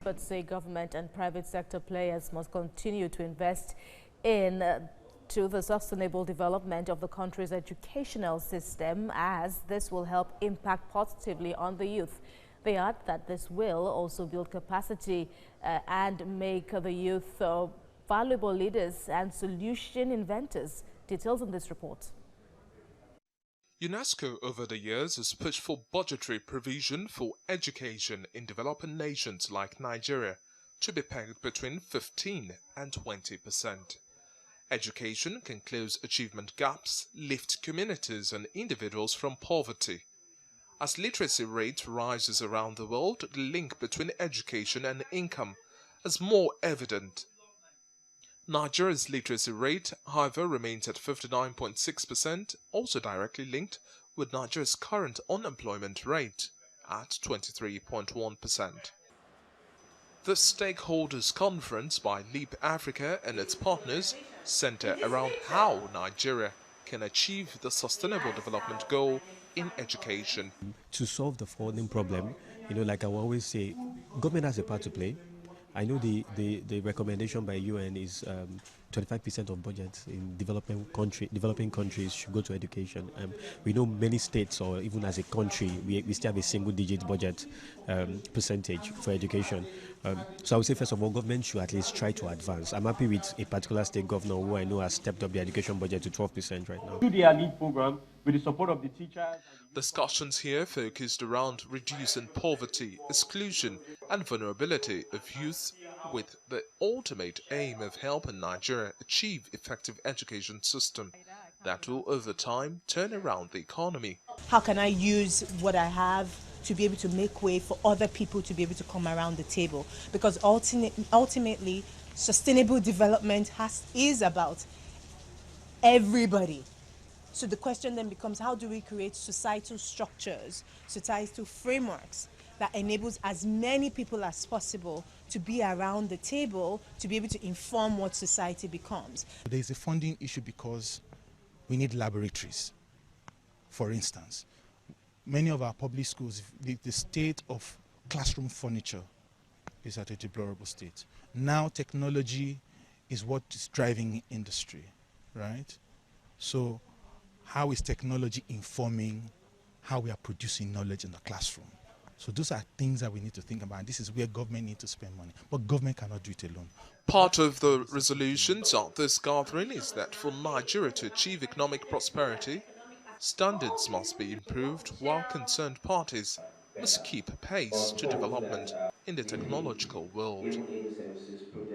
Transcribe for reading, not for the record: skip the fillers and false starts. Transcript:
But say government and private sector players must continue to invest in to the sustainable development of the country's educational system, as this will help impact positively on the youth. They add that this will also build capacity and make the youth valuable leaders and solution inventors. Details in this report. UNESCO over the years has pushed for budgetary provision for education in developing nations like Nigeria to be pegged between 15 and 20%. Education can close achievement gaps, lift communities and individuals from poverty. As literacy rate rises around the world, the link between education and income is more evident. Nigeria's literacy rate, however, remains at 59.6%, also directly linked with Nigeria's current unemployment rate at 23.1%. The Stakeholders Conference by Leap Africa and its partners center around how Nigeria can achieve the Sustainable Development Goal in education. To solve the funding problem, like I will always say, government has a part to play. I know the recommendation by UN is 25% of budgets in developing countries should go to education. We know many states, or even as a country, we still have a single-digit budget percentage for education. So I would say, first of all, government should at least try to advance. I'm happy with a particular state governor who I know has stepped up the education budget to 12% right now. Through their LEAD program, with the support of the teachers. Discussions here focused around reducing poverty, exclusion and vulnerability of youth, with the ultimate aim of helping Nigeria achieve effective education system that will over time turn around the economy. How can I use what I have to be able to make way for other people to be able to come around the table? Because ultimately sustainable development is about everybody. So the question then becomes, how do we create societal structures, societal frameworks that enables as many people as possible to be around the table to be able to inform what society becomes? There's a funding issue because we need laboratories. For instance, many of our public schools, the state of classroom furniture is at a deplorable state. Now technology is what is driving industry, right? So how is technology informing how we are producing knowledge in the classroom? So those are things that we need to think about. This is where government needs to spend money, but government cannot do it alone. Part of the resolutions of this gathering is that for Nigeria to achieve economic prosperity, standards must be improved while concerned parties must keep pace to development in the technological world.